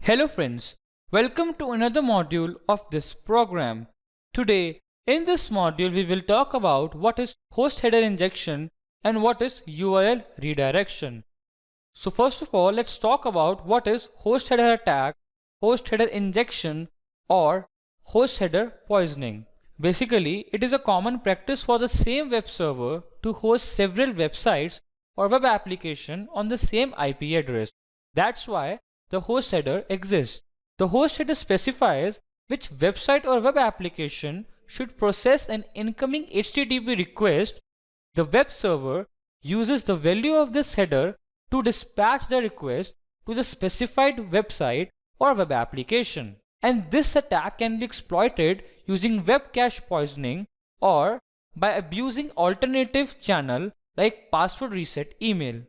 Hello friends, welcome to another module of this program. Today, in this module we will talk about what is host header injection and what is URL redirection. So first of all, let's talk about what is host header attack, host header injection or host header poisoning. Basically, it is a common practice for the same web server to host several websites or web application on the same IP address. That's why the host header exists. The host header specifies which website or web application should process an incoming HTTP request. The web server uses the value of this header to dispatch the request to the specified website or web application. And this attack can be exploited using web cache poisoning or by abusing alternative channel like password reset email.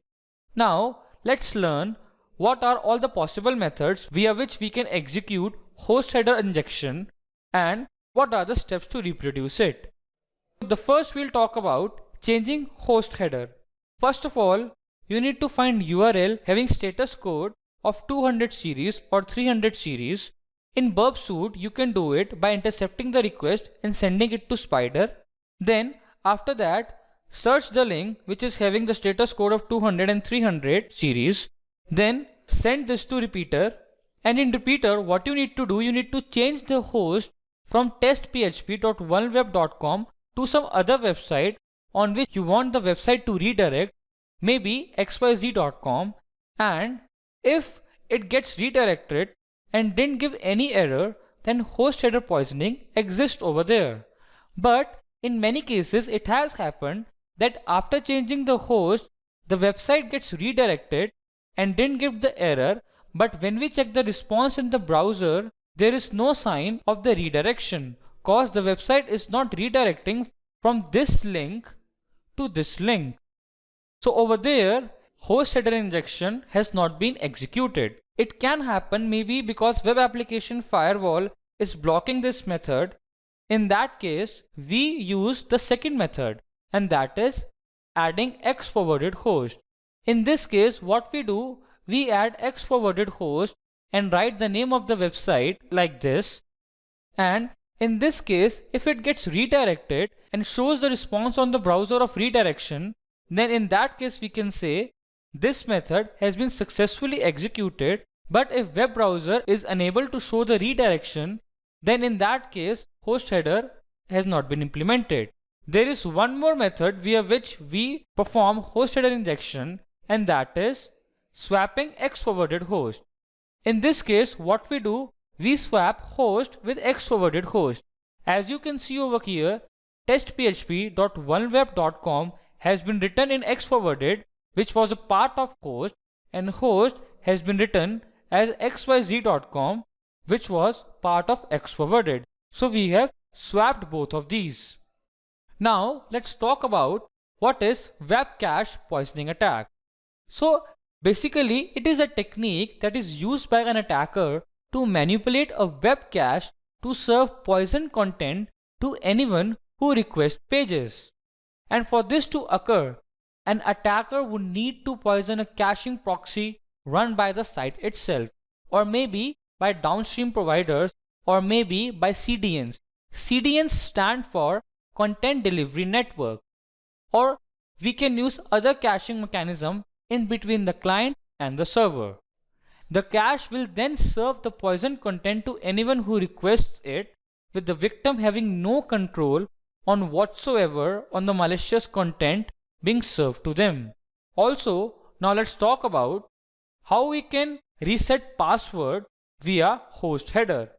Now let's learn what are all the possible methods via which we can execute host header injection and what are the steps to reproduce it. The first we'll talk about changing host header. First of all, you need to find URL having status code of 200 series or 300 series. In burp suite, you can do it by intercepting the request and sending it to spider. Then after that, search the link which is having the status code of 200 and 300 series. Then send this to repeater, and in repeater what you need to do, you need to change the host from testphp.vulnerweb.com to some other website on which you want the website to redirect, maybe xyz.com, and if it gets redirected and didn't give any error, then host header poisoning exists over there. But in many cases it has happened that after changing the host, the website gets redirected and didn't give the error, but when we check the response in the browser, there is no sign of the redirection cause the website is not redirecting from this link to this link. So over there, host header injection has not been executed. It can happen maybe because web application firewall is blocking this method. In that case, we use the second method, and that is adding X forwarded host. In this case, what we do, we add X forwarded host and write the name of the website like this. And in this case, if it gets redirected and shows the response on the browser of redirection, then in that case we can say this method has been successfully executed. But if web browser is unable to show the redirection, then in that case host header has not been implemented. There is one more method via which we perform host header injection, and that is swapping X forwarded host. In this case, what we do, we swap host with X forwarded host. As you can see over here, testphp.vulnerweb.com has been written in X forwarded, which was a part of host, and host has been written as xyz.com, which was part of X forwarded. So we have swapped both of these. Now let's talk about what is web cache poisoning attack. So basically, it is a technique that is used by an attacker to manipulate a web cache to serve poison content to anyone who requests pages. And for this to occur, an attacker would need to poison a caching proxy run by the site itself, or maybe by downstream providers, or maybe by CDNs. CDNs stand for Content Delivery Network. Or we can use other caching mechanism in between the client and the server. The cache will then serve the poison content to anyone who requests it, with the victim having no control on whatsoever on the malicious content being served to them. Also, now let's talk about how we can reset password via host header.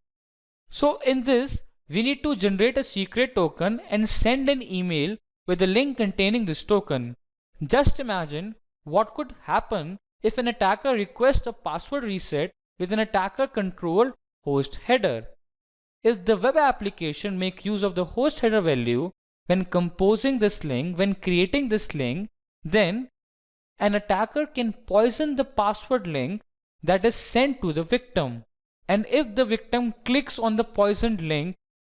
So in this, we need to generate a secret token and send an email with a link containing this token. Just imagine what could happen if an attacker requests a password reset with an attacker controlled host header. If the web application make use of the host header value when composing this link, when creating this link, then an attacker can poison the password link that is sent to the victim. And if the victim clicks on the poisoned link,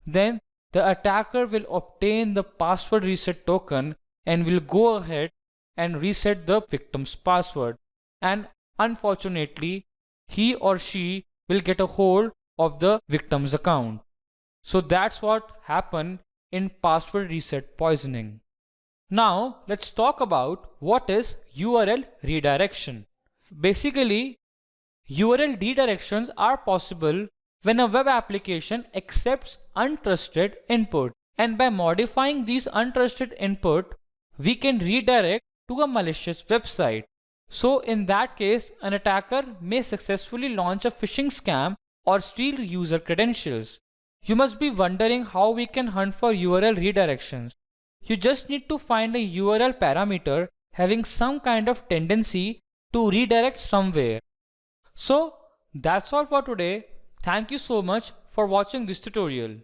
then the attacker will obtain the password reset token and will go ahead and reset the victim's password. And unfortunately, he or she will get a hold of the victim's account. So that's what happened in password reset poisoning. Now let's talk about what is URL redirection. Basically, URL redirections are possible when a web application accepts untrusted input, and by modifying these untrusted input, we can redirect to a malicious website. So in that case, an attacker may successfully launch a phishing scam or steal user credentials. You must be wondering how we can hunt for URL redirections. You just need to find a URL parameter having some kind of tendency to redirect somewhere. So that's all for today. Thank you so much for watching this tutorial.